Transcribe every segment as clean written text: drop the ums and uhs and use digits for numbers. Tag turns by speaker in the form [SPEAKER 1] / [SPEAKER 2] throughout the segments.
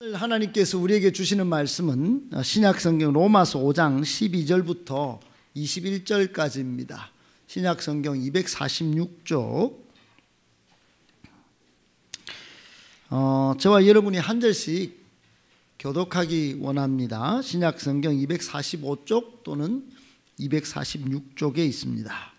[SPEAKER 1] 하나님께서 우리에게 주시는 말씀은 신약성경 로마서 5장 12절부터 21절까지입니다. 신약성경 246쪽. 저와 여러분이 한 절씩 교독하기 원합니다. 신약성경 245쪽 또는 246쪽에 있습니다.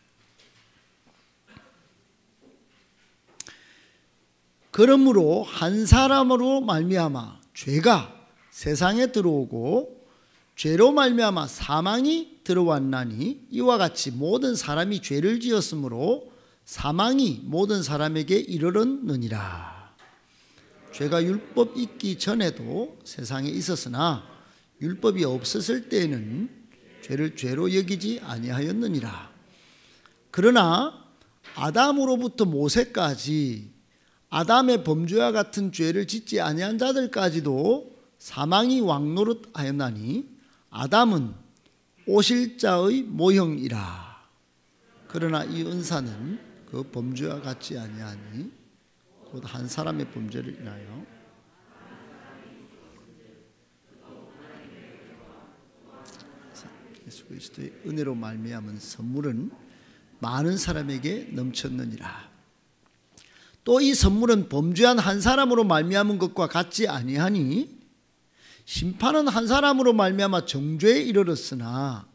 [SPEAKER 1] 그러므로 한 사람으로 말미암아 죄가 세상에 들어오고 죄로 말미암아 사망이 들어왔나니 이와 같이 모든 사람이 죄를 지었으므로 사망이 모든 사람에게 이르렀느니라. 죄가 율법 있기 전에도 세상에 있었으나 율법이 없었을 때에는 죄를 죄로 여기지 아니하였느니라. 그러나 아담으로부터 모세까지 아담의 범죄와 같은 죄를 짓지 아니한 자들까지도 사망이 왕노릇하였나니 아담은 오실자의 모형이라. 그러나 이 은사는 그 범죄와 같지 아니하니 곧 한 사람의 범죄를 인하여 예수 그리스도의 은혜로 말미암은 선물은 많은 사람에게 넘쳤느니라. 또 이 선물은 범죄한 한 사람으로 말미암은 것과 같지 아니하니 심판은 한 사람으로 말미암아 정죄에 이르렀으나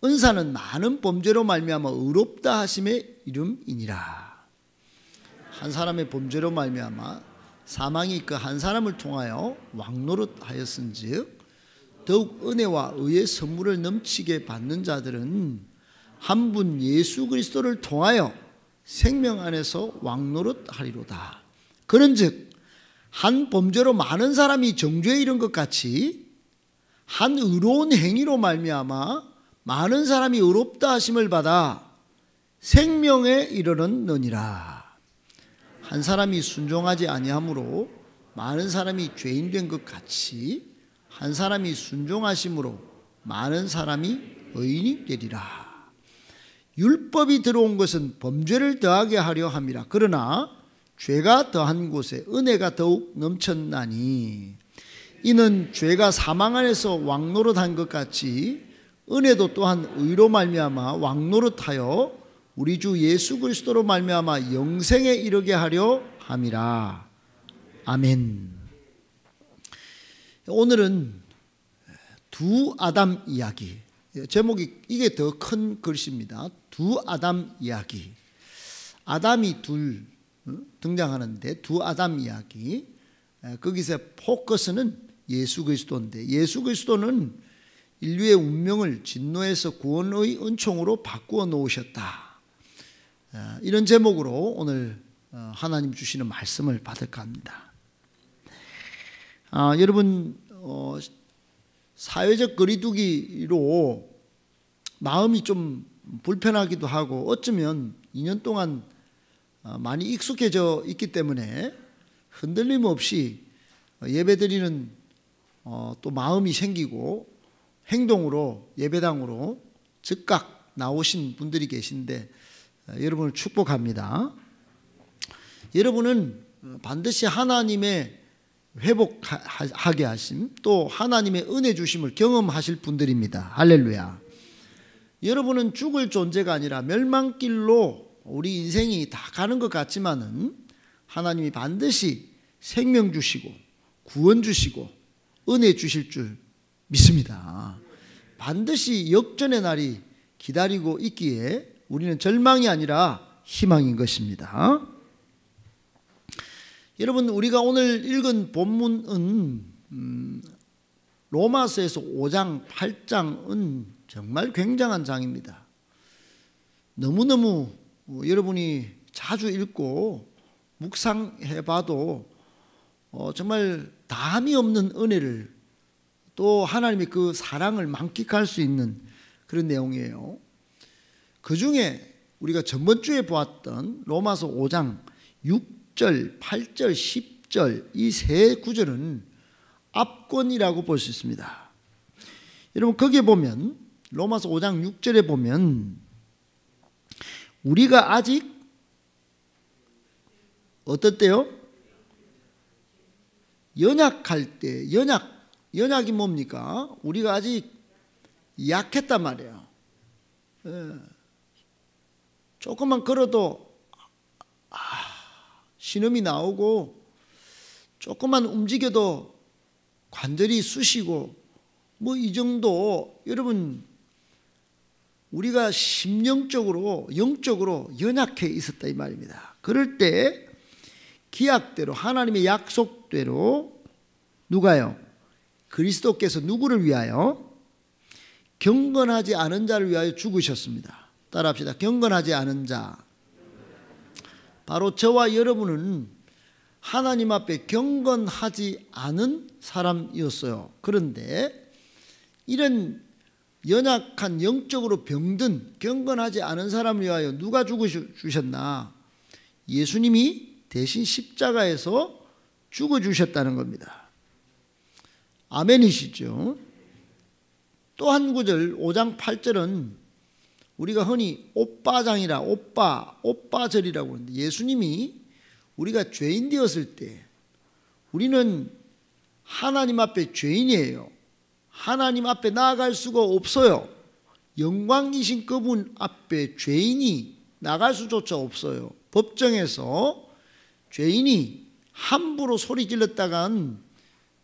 [SPEAKER 1] 은사는 많은 범죄로 말미암아 의롭다 하심의 이름이니라. 한 사람의 범죄로 말미암아 사망이 그 한 사람을 통하여 왕노릇하였은즉 더욱 은혜와 의의 선물을 넘치게 받는 자들은 한 분 예수 그리스도를 통하여 생명 안에서 왕노릇하리로다. 그런즉 한 범죄로 많은 사람이 정죄에 이른 것 같이 한 의로운 행위로 말미암아 많은 사람이 의롭다 하심을 받아 생명에 이르렀느니라. 한 사람이 순종하지 아니하므로 많은 사람이 죄인 된 것 같이 한 사람이 순종하심으로 많은 사람이 의인이 되리라. 율법이 들어온 것은 범죄를 더하게 하려 함이라. 그러나 죄가 더한 곳에 은혜가 더욱 넘쳤나니 이는 죄가 사망 안에서 왕노릇한 것 같이 은혜도 또한 의로 말미암아 왕노릇하여 우리 주 예수 그리스도로 말미암아 영생에 이르게 하려 함이라. 아멘. 오늘은 두 아담 이야기. 제목이 이게 더 큰 글씨입니다. 두 아담 이야기. 아담이 둘 등장하는데 두 아담 이야기. 거기서 포커스는 예수 그리스도인데 예수 그리스도는 인류의 운명을 진노에서 구원의 은총으로 바꾸어 놓으셨다. 이런 제목으로 오늘 하나님 주시는 말씀을 받을까 합니다. 여러분 사회적 거리두기로 마음이 좀 불편하기도 하고 어쩌면 2년 동안 많이 익숙해져 있기 때문에 흔들림 없이 예배드리는 또 마음이 생기고 행동으로 예배당으로 즉각 나오신 분들이 계신데 여러분을 축복합니다. 여러분은 반드시 하나님의 회복하게 하심 또 하나님의 은혜 주심을 경험하실 분들입니다. 할렐루야. 여러분은 죽을 존재가 아니라 멸망길로 우리 인생이 다 가는 것 같지만은 하나님이 반드시 생명 주시고 구원 주시고 은혜 주실 줄 믿습니다. 반드시 역전의 날이 기다리고 있기에 우리는 절망이 아니라 희망인 것입니다. 여러분 우리가 오늘 읽은 본문은 로마서에서 5장 8장은 정말 굉장한 장입니다. 너무너무 여러분이 자주 읽고 묵상해봐도 정말 다함이 없는 은혜를 또 하나님의 그 사랑을 만끽할 수 있는 그런 내용이에요. 그 중에 우리가 전번주에 보았던 로마서 5장 6절, 8절, 10절 이 세 구절은 압권이라고 볼 수 있습니다. 여러분 거기에 보면 로마서 5장 6절에 보면 우리가 아직 어떻대요? 연약할 때, 연약이 뭡니까? 우리가 아직 약했단 말이에요. 조금만 걸어도 신음이 나오고, 조금만 움직여도 관절이 쑤시고, 뭐 이 정도. 여러분, 우리가 심령적으로, 영적으로 연약해 있었다 이 말입니다. 그럴 때 기약대로, 하나님의 약속대로 누가요? 그리스도께서 누구를 위하여? 경건하지 않은 자를 위하여 죽으셨습니다. 따라합시다. 경건하지 않은 자. 바로 저와 여러분은 하나님 앞에 경건하지 않은 사람이었어요. 그런데 이런 연약한, 영적으로 병든 경건하지 않은 사람을 위하여 누가 죽어주셨나? 예수님이 대신 십자가에서 죽어주셨다는 겁니다. 아멘이시죠? 또 한 구절 5장 8절은 우리가 흔히 오빠장이라, 오빠절이라고 하는데, 예수님이 우리가 죄인 되었을 때, 우리는 하나님 앞에 죄인이에요. 하나님 앞에 나아갈 수가 없어요. 영광이신 그분 앞에 죄인이 나갈 수조차 없어요. 법정에서 죄인이 함부로 소리 질렀다간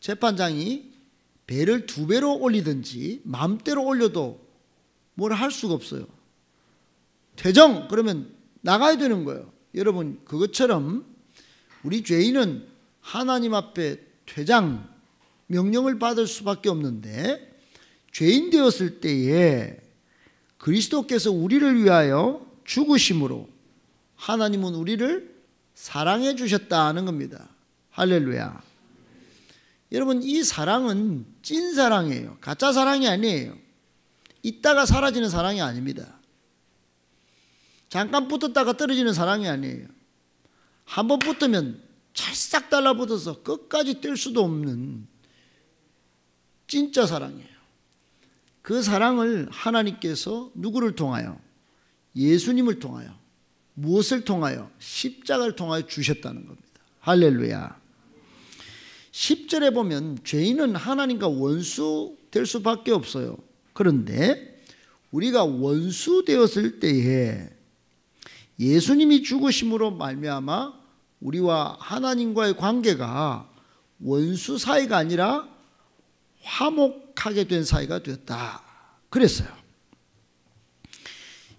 [SPEAKER 1] 재판장이 배를 2배로 올리든지 마음대로 올려도 뭘 할 수가 없어요. 퇴정! 그러면 나가야 되는 거예요. 여러분, 그것처럼 우리 죄인은 하나님 앞에 퇴장, 명령을 받을 수밖에 없는데, 죄인 되었을 때에 그리스도께서 우리를 위하여 죽으심으로 하나님은 우리를 사랑해 주셨다는 겁니다. 할렐루야. 여러분, 이 사랑은 찐 사랑이에요. 가짜 사랑이 아니에요. 있다가 사라지는 사랑이 아닙니다. 잠깐 붙었다가 떨어지는 사랑이 아니에요. 한번 붙으면 찰싹 달라붙어서 끝까지 뛸 수도 없는 진짜 사랑이에요. 그 사랑을 하나님께서 누구를 통하여? 예수님을 통하여. 무엇을 통하여? 십자가를 통하여 주셨다는 겁니다. 할렐루야. 10절에 보면 죄인은 하나님과 원수 될 수밖에 없어요. 그런데 우리가 원수 되었을 때에 예수님이 죽으심으로 말미암아 우리와 하나님과의 관계가 원수 사이가 아니라 화목하게 된 사이가 되었다. 그랬어요.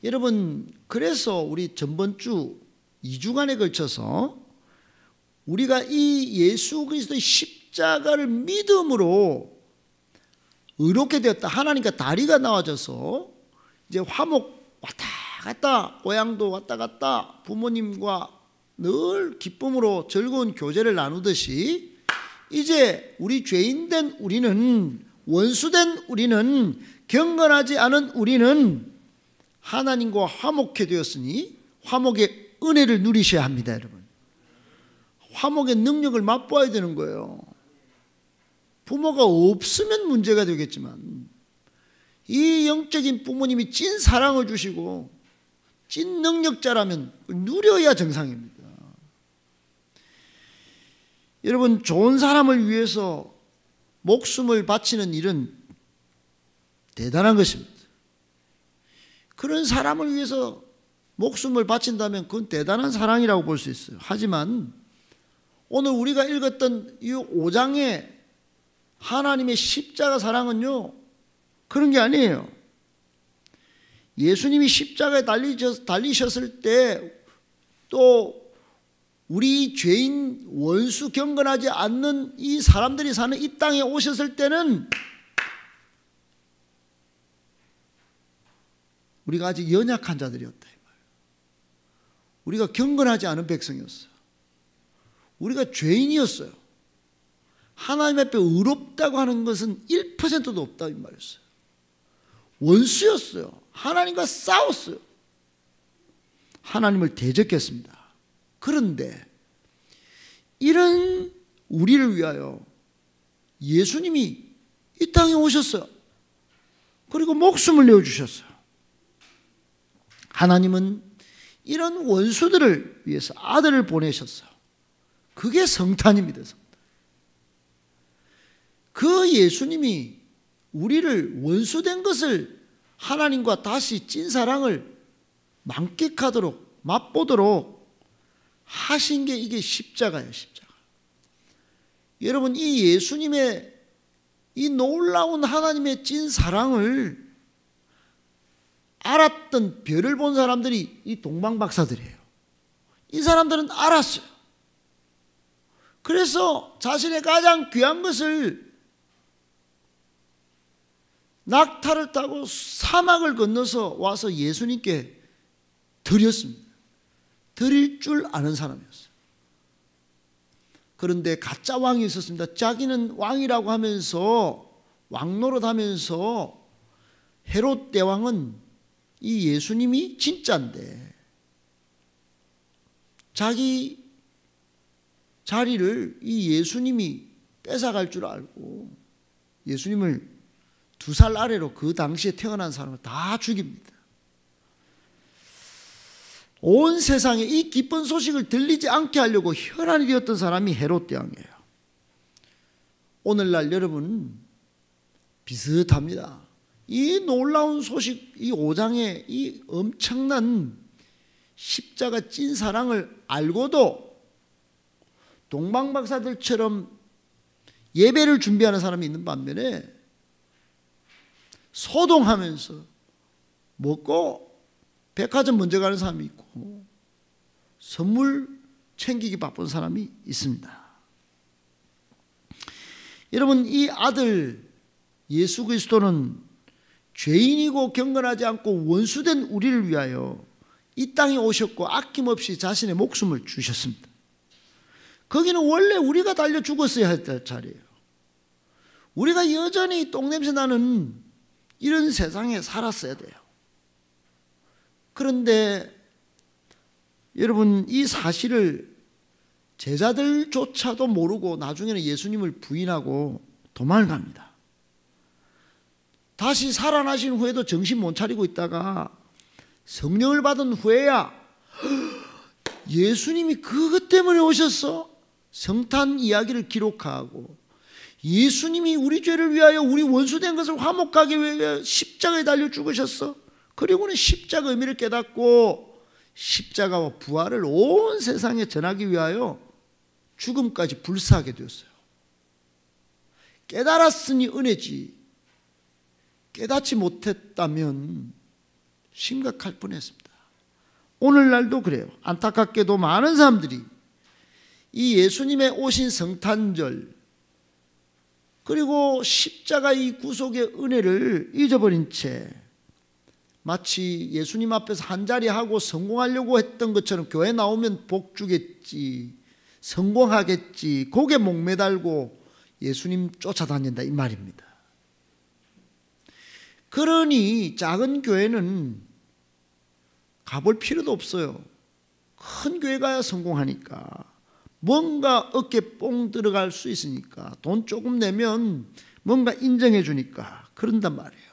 [SPEAKER 1] 여러분, 그래서 우리 전번 주 2주간에 걸쳐서 우리가 이 예수 그리스도의 십자가를 믿음으로 의롭게 되었다. 하나님과 다리가 나와져서 이제 화목 왔다 갔다, 고향도 왔다 갔다, 부모님과 늘 기쁨으로 즐거운 교제를 나누듯이 이제 우리 죄인된 우리는, 원수된 우리는, 경건하지 않은 우리는 하나님과 화목해 되었으니 화목의 은혜를 누리셔야 합니다. 여러분, 화목의 능력을 맛보아야 되는 거예요. 부모가 없으면 문제가 되겠지만 이 영적인 부모님이 찐 사랑을 주시고 찐 능력자라면 누려야 정상입니다. 여러분, 좋은 사람을 위해서 목숨을 바치는 일은 대단한 것입니다. 그런 사람을 위해서 목숨을 바친다면 그건 대단한 사랑이라고 볼 수 있어요. 하지만 오늘 우리가 읽었던 이 5장의 하나님의 십자가 사랑은요, 그런 게 아니에요. 예수님이 십자가에 달리셨을 때 또 우리 죄인, 원수, 경건하지 않는 이 사람들이 사는 이 땅에 오셨을 때는 우리가 아직 연약한 자들이었다. 우리가 경건하지 않은 백성이었어요. 우리가 죄인이었어요. 하나님 앞에 의롭다고 하는 것은 1%도 없다 이 말이었어요. 원수였어요. 하나님과 싸웠어요. 하나님을 대적했습니다. 그런데 이런 우리를 위하여 예수님이 이 땅에 오셨어요. 그리고 목숨을 내어주셨어요. 하나님은 이런 원수들을 위해서 아들을 보내셨어요. 그게 성탄입니다. 성탄. 그 예수님이 우리를 원수된 것을 하나님과 다시 찐사랑을 만끽하도록 맛보도록 하신 게 이게 십자가예요. 십자가. 여러분, 이 예수님의 이 놀라운 하나님의 찐사랑을 알았던 별을 본 사람들이 이 동방박사들이에요. 이 사람들은 알았어요. 그래서 자신의 가장 귀한 것을 낙타를 타고 사막을 건너서 와서 예수님께 드렸습니다. 드릴 줄 아는 사람이었어요. 그런데 가짜 왕이 있었습니다. 자기는 왕이라고 하면서 왕노릇하면서 헤롯 대왕은 이 예수님이 진짜인데 자기 자리를 이 예수님이 뺏어갈 줄 알고 예수님을 2살 아래로 그 당시에 태어난 사람을 다 죽입니다. 온 세상에 이 기쁜 소식을 들리지 않게 하려고 혈안이 되었던 사람이 헤롯 대왕이에요. 오늘날 여러분 비슷합니다. 이 놀라운 소식, 이 5장의 이 엄청난 십자가 찐 사랑을 알고도 동방박사들처럼 예배를 준비하는 사람이 있는 반면에 소동하면서 먹고 백화점 먼저 가는 사람이 있고 선물 챙기기 바쁜 사람이 있습니다. 여러분, 이 아들 예수 그리스도는 죄인이고 경건하지 않고 원수된 우리를 위하여 이 땅에 오셨고 아낌없이 자신의 목숨을 주셨습니다. 거기는 원래 우리가 달려 죽었어야 할 자리예요. 우리가 여전히 똥냄새 나는 이런 세상에 살았어야 돼요. 그런데 여러분, 이 사실을 제자들조차도 모르고 나중에는 예수님을 부인하고 도망을 갑니다. 다시 살아나신 후에도 정신 못 차리고 있다가 성령을 받은 후에야 예수님이 그것 때문에 오셨어? 성탄 이야기를 기록하고 예수님이 우리 죄를 위하여 우리 원수된 것을 화목하기 위해 십자가에 달려 죽으셨어. 그리고는 십자가 의미를 깨닫고 십자가와 부활을 온 세상에 전하기 위하여 죽음까지 불사하게 되었어요. 깨달았으니 은혜지 깨닫지 못했다면 심각할 뻔했습니다. 오늘날도 그래요. 안타깝게도 많은 사람들이 이 예수님의 오신 성탄절 그리고 십자가의 구속의 은혜를 잊어버린 채 마치 예수님 앞에서 한자리 하고 성공하려고 했던 것처럼 교회 나오면 복 주겠지, 성공하겠지, 거기에 목매달고 예수님 쫓아다닌다 이 말입니다. 그러니 작은 교회는 가볼 필요도 없어요. 큰 교회 가야 성공하니까. 뭔가 어깨 뽕 들어갈 수 있으니까. 돈 조금 내면 뭔가 인정해 주니까 그런단 말이에요.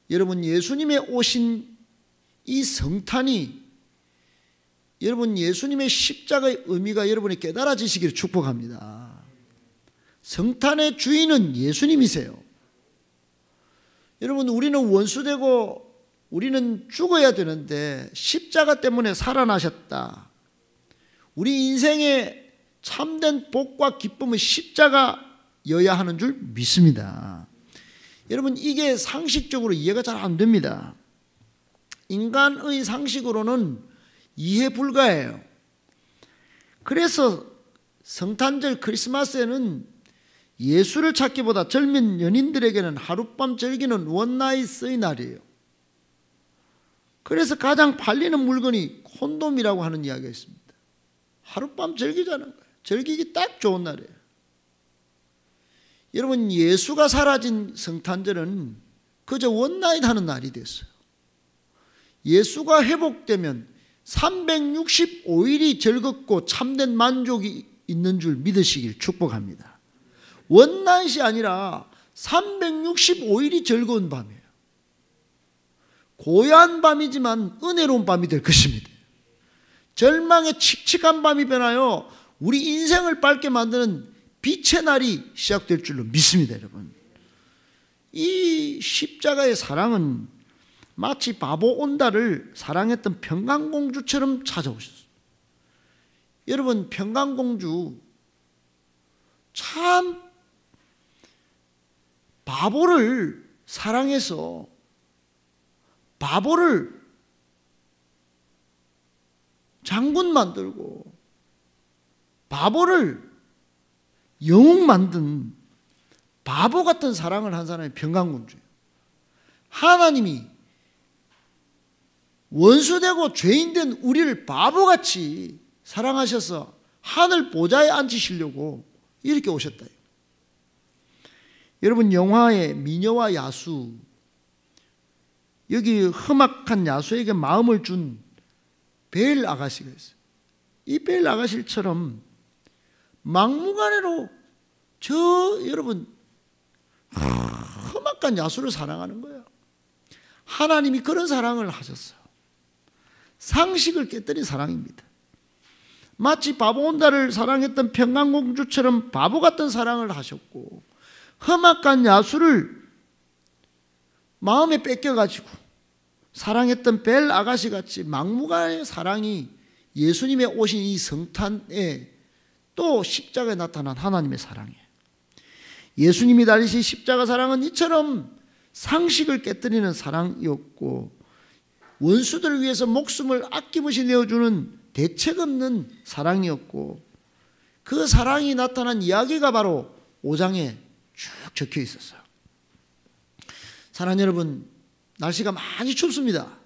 [SPEAKER 1] 여러분, 예수님의 오신 이 성탄이 여러분 예수님의 십자가의 의미가 여러분이 깨달아지시기를 축복합니다. 성탄의 주인은 예수님이세요. 여러분, 우리는 원수되고 우리는 죽어야 되는데 십자가 때문에 살아나셨다. 우리 인생의 참된 복과 기쁨은 십자가여야 하는 줄 믿습니다. 여러분, 이게 상식적으로 이해가 잘 안 됩니다. 인간의 상식으로는 이해 불가해요. 그래서 성탄절 크리스마스에는 예수를 찾기보다 젊은 연인들에게는 하룻밤 즐기는 원나잇의 날이에요. 그래서 가장 팔리는 물건이 콘돔이라고 하는 이야기가 있습니다. 하룻밤 즐기자는 거예요. 즐기기 딱 좋은 날이에요. 여러분, 예수가 사라진 성탄절은 그저 원나잇 하는 날이 됐어요. 예수가 회복되면 365일이 즐겁고 참된 만족이 있는 줄 믿으시길 축복합니다. 원나잇이 아니라 365일이 즐거운 밤이에요. 고요한 밤이지만 은혜로운 밤이 될 것입니다. 절망의 칙칙한 밤이 변하여 우리 인생을 밝게 만드는 빛의 날이 시작될 줄로 믿습니다, 여러분. 이 십자가의 사랑은 마치 바보 온다를 사랑했던 평강공주처럼 찾아오셨어요. 여러분, 평강공주 참 바보를 사랑해서 바보를 장군 만들고 바보를 영웅 만든 바보 같은 사랑을 한 사람이 평강공주예요. 하나님이 원수되고 죄인된 우리를 바보같이 사랑하셔서 하늘 보좌에 앉히시려고 이렇게 오셨다. 여러분, 영화의 미녀와 야수, 여기 험악한 야수에게 마음을 준 벨 아가씨가 있어요. 이 벨 아가씨처럼 막무가내로 여러분 험악한 야수를 사랑하는 거예요. 하나님이 그런 사랑을 하셨어요. 상식을 깨뜨린 사랑입니다. 마치 바보 온다를 사랑했던 평강공주처럼 바보 같은 사랑을 하셨고, 험악한 야수를 마음에 뺏겨가지고 사랑했던 벨 아가씨같이 막무가내 사랑이 예수님의 오신 이 성탄에 또 십자가에 나타난 하나님의 사랑이에요. 예수님이 달리신 십자가 사랑은 이처럼 상식을 깨뜨리는 사랑이었고, 원수들을 위해서 목숨을 아낌없이 내어주는 대책 없는 사랑이었고, 그 사랑이 나타난 이야기가 바로 5장에 쭉 적혀 있었어요. 사랑하는 여러분, 날씨가 많이 춥습니다.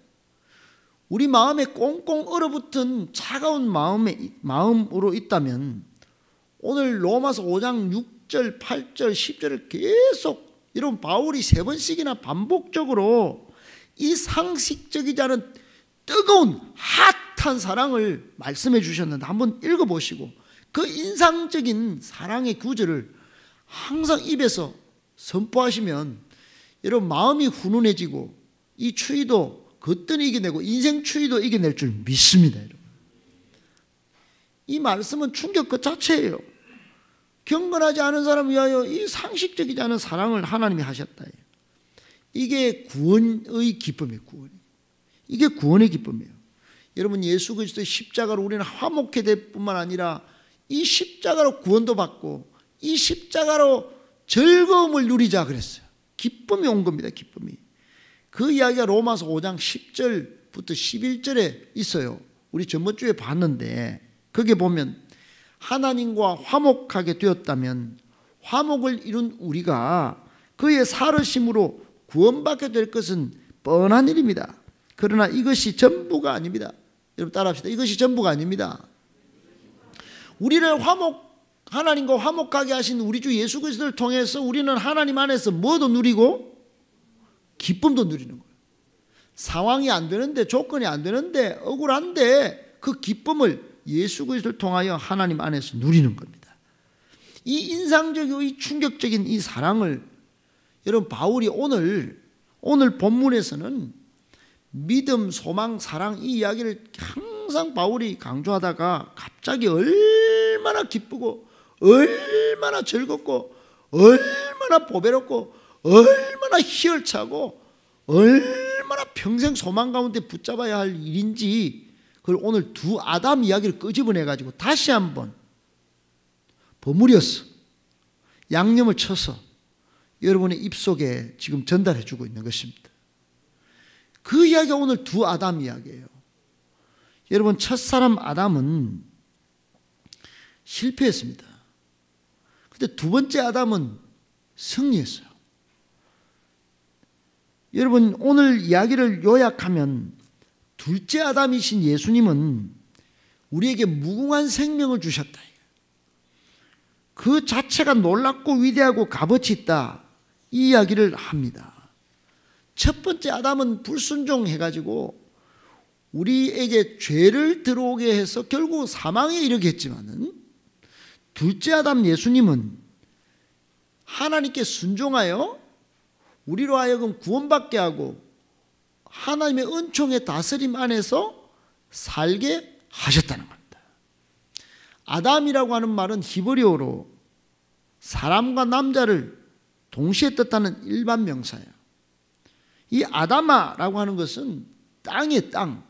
[SPEAKER 1] 우리 마음에 꽁꽁 얼어붙은 차가운 마음으로 있다면 오늘 로마서 5장 6절, 8절, 10절을 계속 이런 바울이 3번씩이나 반복적으로 이 상식적이지 않은 뜨거운 핫한 사랑을 말씀해 주셨는데 한번 읽어보시고 그 인상적인 사랑의 구절을 항상 입에서 선포하시면 여러분 마음이 훈훈해지고 이 추위도 거뜬히 이겨내고 인생 추위도 이겨낼 줄 믿습니다. 여러분. 이 말씀은 충격 그 자체예요. 경건하지 않은 사람을 위하여 이 상식적이지 않은 사랑을 하나님이 하셨다. 이게 구원의 기쁨이에요. 이게 구원의 기쁨이에요. 여러분, 예수 그리스도의 십자가로 우리는 화목해 될 뿐만 아니라 이 십자가로 구원도 받고 이 십자가로 즐거움을 누리자 그랬어요. 기쁨이 온 겁니다. 기쁨이. 그 이야기가 로마서 5장 10절부터 11절에 있어요. 우리 전번 주에 봤는데 거기에 보면 하나님과 화목하게 되었다면 화목을 이룬 우리가 그의 살으심으로 구원받게 될 것은 뻔한 일입니다. 그러나 이것이 전부가 아닙니다. 여러분 따라합시다. 이것이 전부가 아닙니다. 우리를 하나님과 화목하게 하신 우리 주 예수 그리스도를 통해서 우리는 하나님 안에서 뭐도 누리고 기쁨도 누리는 거예요. 상황이 안 되는데, 조건이 안 되는데, 억울한데 그 기쁨을 예수 그리스도를 통하여 하나님 안에서 누리는 겁니다. 이 인상적이고 이 충격적인 이 사랑을 여러분 바울이 오늘 본문에서는 믿음, 소망, 사랑 이 이야기를 항상 바울이 강조하다가 갑자기 얼마나 기쁘고 얼마나 즐겁고 얼마나 보배롭고 얼마나 희열차고 얼마나 평생 소망 가운데 붙잡아야 할 일인지 그걸 오늘 두 아담 이야기를 끄집어내가지고 다시 한번 버무려서 양념을 쳐서 여러분의 입속에 지금 전달해 주고 있는 것입니다. 그 이야기가 오늘 두 아담 이야기예요. 여러분, 첫사람 아담은 실패했습니다. 근데 두 번째 아담은 승리했어요. 여러분, 오늘 이야기를 요약하면 둘째 아담이신 예수님은 우리에게 무궁한 생명을 주셨다. 그 자체가 놀랍고 위대하고 값어치 있다. 이 이야기를 합니다. 첫 번째 아담은 불순종해가지고 우리에게 죄를 들어오게 해서 결국 사망에 이르게 했지만은 둘째 아담 예수님은 하나님께 순종하여 우리로 하여금 구원받게 하고 하나님의 은총의 다스림 안에서 살게 하셨다는 겁니다. 아담이라고 하는 말은 히브리어로 사람과 남자를 동시에 뜻하는 일반 명사예요. 이 아담아라고 하는 것은 땅의 땅.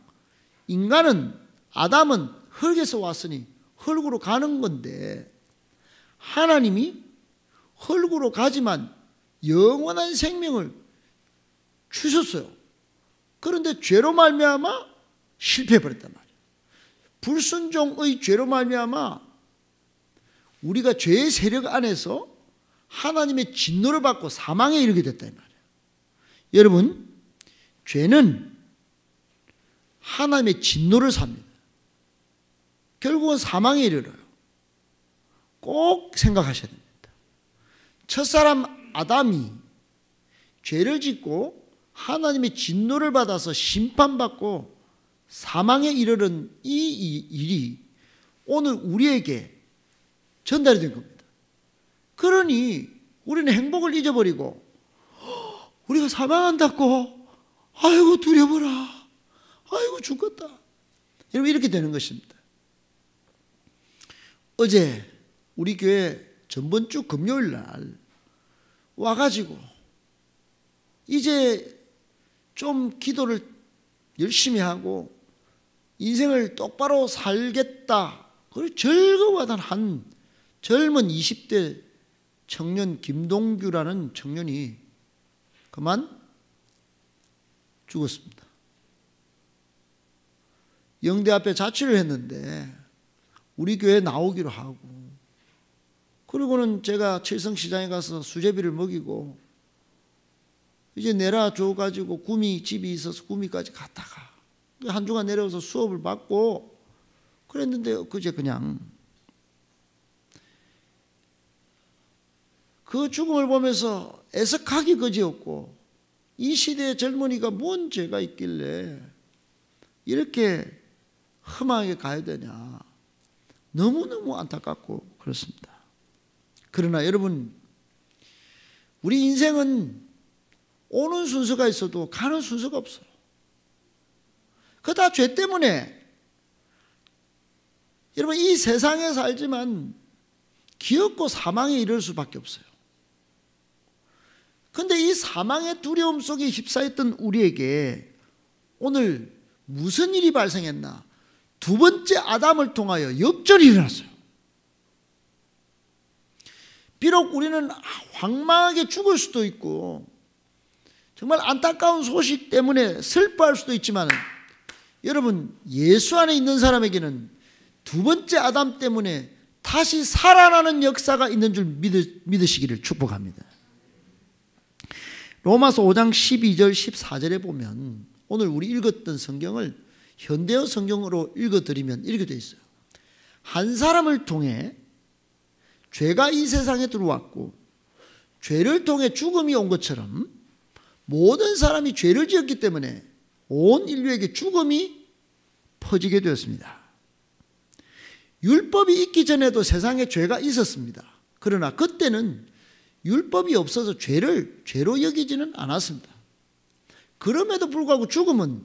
[SPEAKER 1] 인간은 아담은 흙에서 왔으니 흙으로 가는 건데 하나님이 흙으로 가지만 영원한 생명을 주셨어요. 그런데 죄로 말미암아 실패해버렸단 말이에요. 불순종의 죄로 말미암아 우리가 죄의 세력 안에서 하나님의 진노를 받고 사망에 이르게 됐다 이 말이에요. 여러분, 죄는 하나님의 진노를 삽니다. 결국은 사망에 이르러요. 꼭 생각하셔야 됩니다. 첫사람 아담이 죄를 짓고 하나님의 진노를 받아서 심판받고 사망에 이르는 이 일이 오늘 우리에게 전달이 된 겁니다. 그러니 우리는 행복을 잊어버리고 우리가 사망한다고 아이고 두려워라, 아이고 죽겠다, 여러분 이렇게 되는 것입니다. 어제 우리 교회 전번 주 금요일 날 와가지고 이제 좀 기도를 열심히 하고 인생을 똑바로 살겠다, 그걸 즐거워하던 한 젊은 20대 청년 김동규라는 청년이 그만 죽었습니다. 영대 앞에 자취를 했는데 우리 교회에 나오기로 하고, 그리고는 제가 칠성시장에 가서 수제비를 먹이고 이제 내려줘가지고 구미 집이 있어서 구미까지 갔다가 한 주간 내려와서 수업을 받고 그랬는데 그제 그냥 그 죽음을 보면서 애석하기 그지없고, 이 시대의 젊은이가 뭔 죄가 있길래 이렇게 험하게 가야 되냐, 너무너무 안타깝고 그렇습니다. 그러나 여러분, 우리 인생은 오는 순서가 있어도 가는 순서가 없어요. 그거 다 죄 때문에. 여러분, 이 세상에 살지만 기었고 사망에 이를 수밖에 없어요. 그런데 이 사망의 두려움 속에 휩싸였던 우리에게 오늘 무슨 일이 발생했나? 두 번째 아담을 통하여 역전이 일어났어요. 비록 우리는 황망하게 죽을 수도 있고 정말 안타까운 소식 때문에 슬퍼할 수도 있지만, 여러분, 예수 안에 있는 사람에게는 두 번째 아담 때문에 다시 살아나는 역사가 있는 줄 믿으시기를 축복합니다. 로마서 5장 12절 14절에 보면 오늘 우리 읽었던 성경을 현대어 성경으로 읽어드리면 이렇게 되어 있어요. 한 사람을 통해 죄가 이 세상에 들어왔고 죄를 통해 죽음이 온 것처럼 모든 사람이 죄를 지었기 때문에 온 인류에게 죽음이 퍼지게 되었습니다. 율법이 있기 전에도 세상에 죄가 있었습니다. 그러나 그때는 율법이 없어서 죄를 죄로 여기지는 않았습니다. 그럼에도 불구하고 죽음은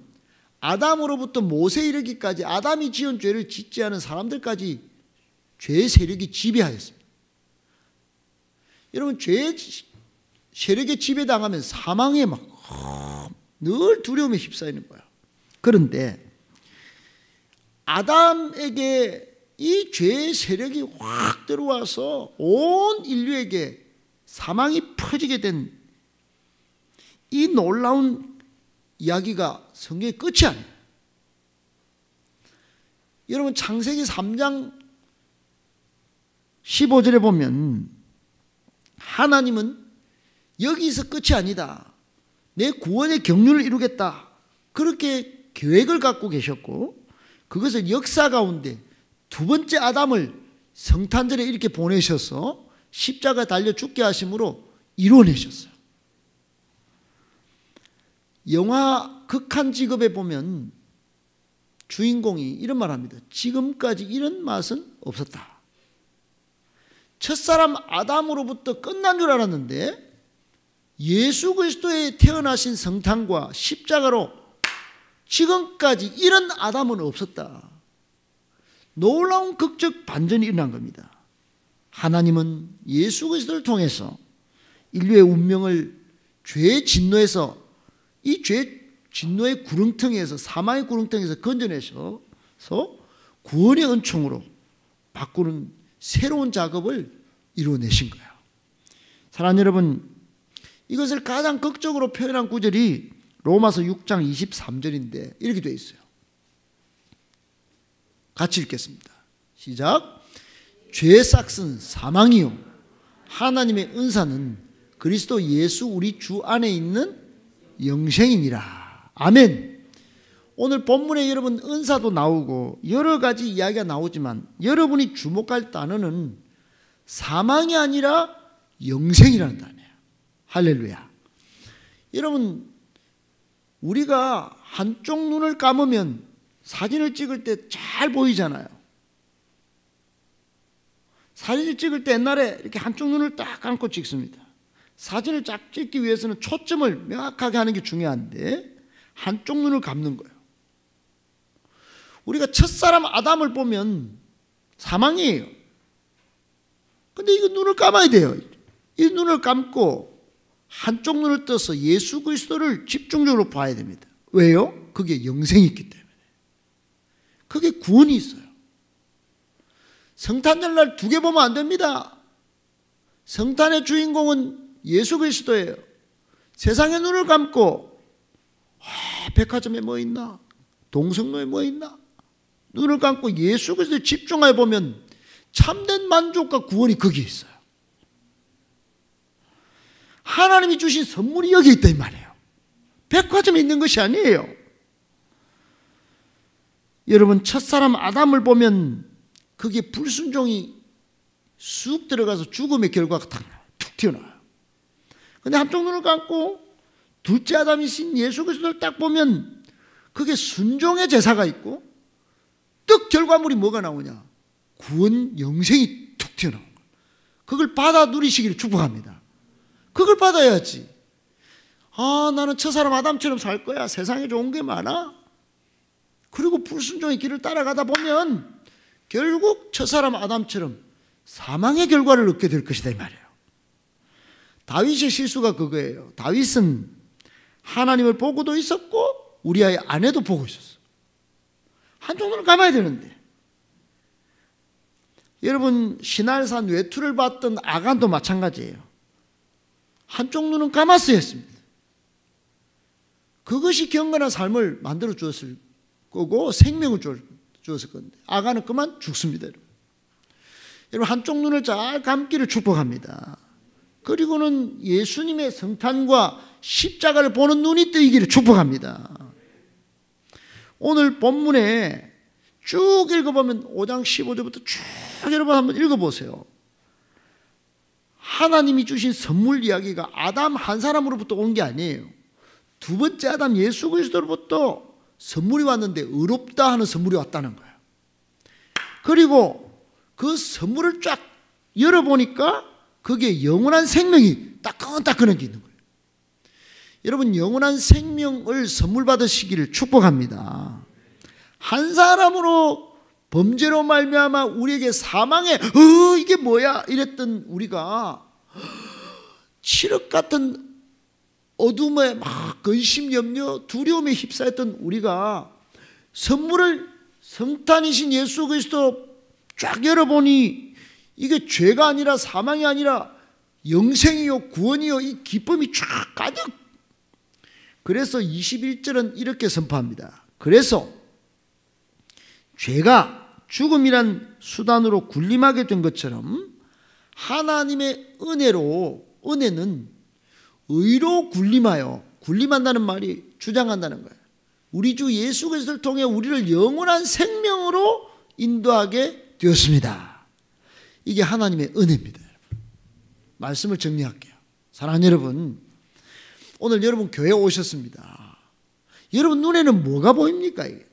[SPEAKER 1] 아담으로부터 모세에 이르기까지 아담이 지은 죄를 짓지 않은 사람들까지 죄의 세력이 지배하였습니다. 여러분, 죄의 세력에 지배당하면 사망에 막 늘 두려움에 휩싸이는 거야. 그런데 아담에게 이 죄의 세력이 확 들어와서 온 인류에게 사망이 퍼지게 된 이 놀라운 이야기가 성경의 끝이 아니에요. 여러분, 창세기 3장 15절에 보면 하나님은 여기서 끝이 아니다, 내 구원의 경륜을 이루겠다, 그렇게 계획을 갖고 계셨고 그것을 역사 가운데 두 번째 아담을 성탄절에 이렇게 보내셔서 십자가 달려 죽게 하심으로 이루어내셨어요. 영화 극한 직업에 보면 주인공이 이런 말 합니다. 지금까지 이런 맛은 없었다. 첫사람 아담으로부터 끝난 줄 알았는데 예수 그리스도의 태어나신 성탄과 십자가로 지금까지 이런 아담은 없었다. 놀라운 극적 반전이 일어난 겁니다. 하나님은 예수 그리스도를 통해서 인류의 운명을 죄의 진노에서, 이 죄의 진노의 구렁텅이에서, 사망의 구렁텅이에서 건져내셔서 구원의 은총으로 바꾸는 새로운 작업을 이루어내신 거예요. 사랑하는 여러분, 이것을 가장 극적으로 표현한 구절이 로마서 6장 23절인데 이렇게 되어 있어요. 같이 읽겠습니다. 시작. 죄의 싹은 사망이요 하나님의 은사는 그리스도 예수 우리 주 안에 있는 영생이니라. 아멘. 오늘 본문에 여러분 은사도 나오고 여러 가지 이야기가 나오지만 여러분이 주목할 단어는 사망이 아니라 영생이라는 단어예요. 할렐루야. 여러분, 우리가 한쪽 눈을 감으면 사진을 찍을 때 잘 보이잖아요. 사진을 찍을 때 옛날에 이렇게 한쪽 눈을 딱 감고 찍습니다. 사진을 쫙 찍기 위해서는 초점을 명확하게 하는 게 중요한데 한쪽 눈을 감는 거예요. 우리가 첫사람 아담을 보면 사망이에요. 근데 이거 눈을 감아야 돼요. 이 눈을 감고 한쪽 눈을 떠서 예수 그리스도를 집중적으로 봐야 됩니다. 왜요? 그게 영생이 있기 때문에. 그게 구원이 있어요. 성탄절날 두 개 보면 안 됩니다. 성탄의 주인공은 예수 그리스도예요. 세상의 눈을 감고 백화점에 뭐 있나? 동성로에 뭐 있나? 눈을 감고 예수 그리스도에 집중하여 보면 참된 만족과 구원이 거기에 있어요. 하나님이 주신 선물이 여기 있다 이 말이에요. 백화점에 있는 것이 아니에요. 여러분, 첫사람 아담을 보면 그게 불순종이 쑥 들어가서 죽음의 결과가 툭 튀어나와요. 근데 한쪽 눈을 감고 둘째 아담이신 예수 그리스도를 딱 보면 그게 순종의 제사가 있고 떡 결과물이 뭐가 나오냐? 구원, 영생이 툭 튀어나온 거예요. 그걸 받아 누리시기를 축복합니다. 그걸 받아야지. 나는 첫사람 아담처럼 살 거야. 세상에 좋은 게 많아. 그리고 불순종의 길을 따라가다 보면 결국 첫사람 아담처럼 사망의 결과를 얻게 될 것이다 이 말이에요. 다윗의 실수가 그거예요. 다윗은 하나님을 보고도 있었고 우리아의 아내도 보고 있었어. 한쪽 눈을 감아야 되는데. 여러분, 신할산 외투를 봤던 아간도 마찬가지예요. 한쪽 눈은 감았어야 했습니다. 그것이 경건한 삶을 만들어 주었을 거고 생명을 주었을 건데 아간은 그만 죽습니다. 여러분, 한쪽 눈을 잘 감기를 축복합니다. 그리고는 예수님의 성탄과 십자가를 보는 눈이 뜨이기를 축복합니다. 오늘 본문에 쭉 읽어보면 5장 15절부터 쭉 여러분 한번 읽어보세요. 하나님이 주신 선물 이야기가 아담 한 사람으로부터 온 게 아니에요. 두 번째 아담 예수 그리스도로부터 선물이 왔는데 의롭다 하는 선물이 왔다는 거예요. 그리고 그 선물을 쫙 열어보니까 그게 영원한 생명이 따끈따끈한 게 있는 거예요. 여러분, 영원한 생명을 선물 받으시기를 축복합니다. 한 사람으로 범죄로 말미암아 우리에게 사망에 이게 뭐야 이랬던 우리가 칠흑 같은 어둠에 막 근심, 염려, 두려움에 휩싸였던 우리가 선물을 성탄이신 예수 그리스도 쫙 열어보니 이게 죄가 아니라 사망이 아니라 영생이요 구원이요 이 기쁨이 쫙 가득. 그래서 21절은 이렇게 선포합니다. 그래서 죄가 죽음이란 수단으로 군림하게 된 것처럼 하나님의 은혜는 의로 군림하여, 군림한다는 말이 주장한다는 거예요. 우리 주 예수 그리스도를 통해 우리를 영원한 생명으로 인도하게 되었습니다. 이게 하나님의 은혜입니다. 여러분. 말씀을 정리할게요. 사랑하는 여러분, 오늘 여러분 교회에 오셨습니다. 여러분 눈에는 뭐가 보입니까? 이게?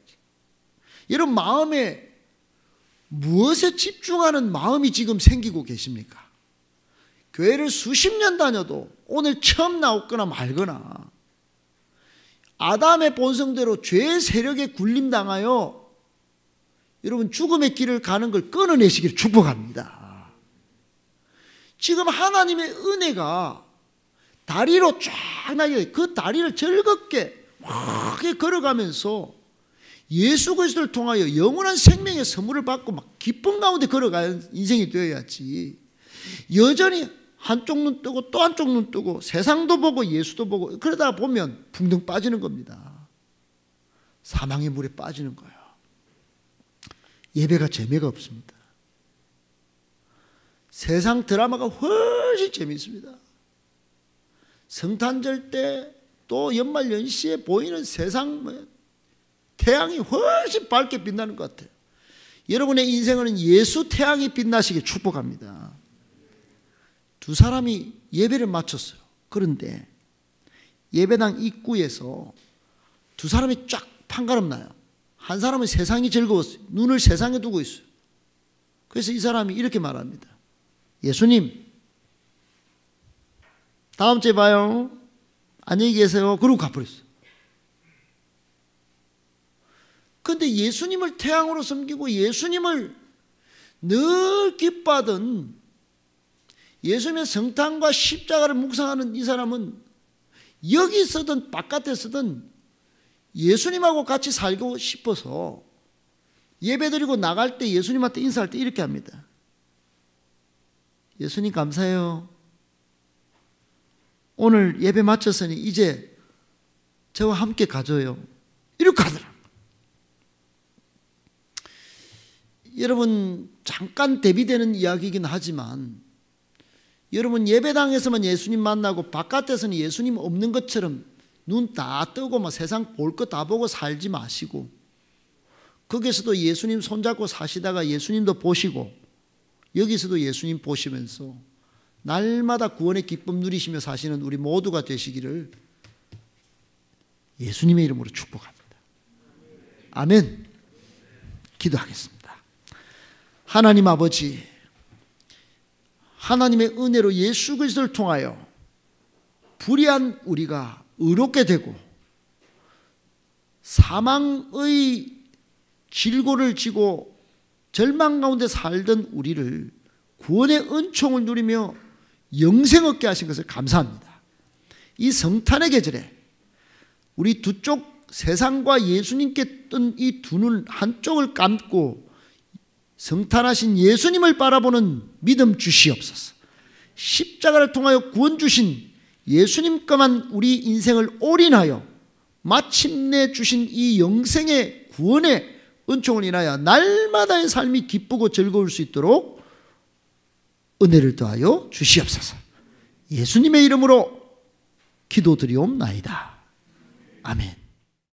[SPEAKER 1] 여러분 마음에 무엇에 집중하는 마음이 지금 생기고 계십니까? 교회를 수십 년 다녀도 오늘 처음 나왔거나 말거나 아담의 본성대로 죄의 세력에 굴림당하여 여러분 죽음의 길을 가는 걸 끊어내시기를 축복합니다. 지금 하나님의 은혜가 다리로 쫙 나게 그 다리를 즐겁게 막 걸어가면서 예수 그리스도를 통하여 영원한 생명의 선물을 받고 막 기쁨 가운데 걸어가는 인생이 되어야지, 여전히 한쪽 눈 뜨고 또 한쪽 눈 뜨고 세상도 보고 예수도 보고 그러다 보면 붕덩 빠지는 겁니다. 사망의 물에 빠지는 거예요. 예배가 재미가 없습니다. 세상 드라마가 훨씬 재미있습니다. 성탄절 때 또 연말 연시에 보이는 세상 태양이 훨씬 밝게 빛나는 것 같아요. 여러분의 인생은 예수 태양이 빛나시길 축복합니다. 두 사람이 예배를 마쳤어요. 그런데 예배당 입구에서 두 사람이 쫙 판가름 나요. 한 사람은 세상이 즐거웠어요. 눈을 세상에 두고 있어요. 그래서 이 사람이 이렇게 말합니다. 예수님, 다음 주에 봐요. 안녕히 계세요. 그러고 가버렸어요. 그런데 예수님을 태양으로 섬기고 예수님을 늘 기뻐하던, 예수님의 성탄과 십자가를 묵상하는 이 사람은 여기 서든 바깥에 서든 예수님하고 같이 살고 싶어서 예배드리고 나갈 때 예수님한테 인사할 때 이렇게 합니다. 예수님 감사해요. 오늘 예배 마쳤으니 이제 저와 함께 가줘요. 이렇게 하더라고요. 여러분, 잠깐 대비되는 이야기이긴 하지만 여러분, 예배당에서만 예수님 만나고 바깥에서는 예수님 없는 것처럼 눈 다 뜨고 막 세상 볼 거 다 보고 살지 마시고, 거기서도 예수님 손잡고 사시다가 예수님도 보시고 여기서도 예수님 보시면서 날마다 구원의 기쁨 누리시며 사시는 우리 모두가 되시기를 예수님의 이름으로 축복합니다. 아멘. 기도하겠습니다. 하나님 아버지, 하나님의 은혜로 예수 그리스도를 통하여 불의한 우리가 의롭게 되고 사망의 질고를 지고 절망 가운데 살던 우리를 구원의 은총을 누리며 영생 얻게 하신 것을 감사합니다. 이 성탄의 계절에 우리 두 쪽 세상과 예수님께 뜬 이 두 눈 한쪽을 감고 성탄하신 예수님을 바라보는 믿음 주시옵소서. 십자가를 통하여 구원 주신 예수님께만 우리 인생을 올인하여 마침내 주신 이 영생의 구원의 은총을 인하여 날마다의 삶이 기쁘고 즐거울 수 있도록 은혜를 더하여 주시옵소서. 예수님의 이름으로 기도드리옵나이다. 아멘.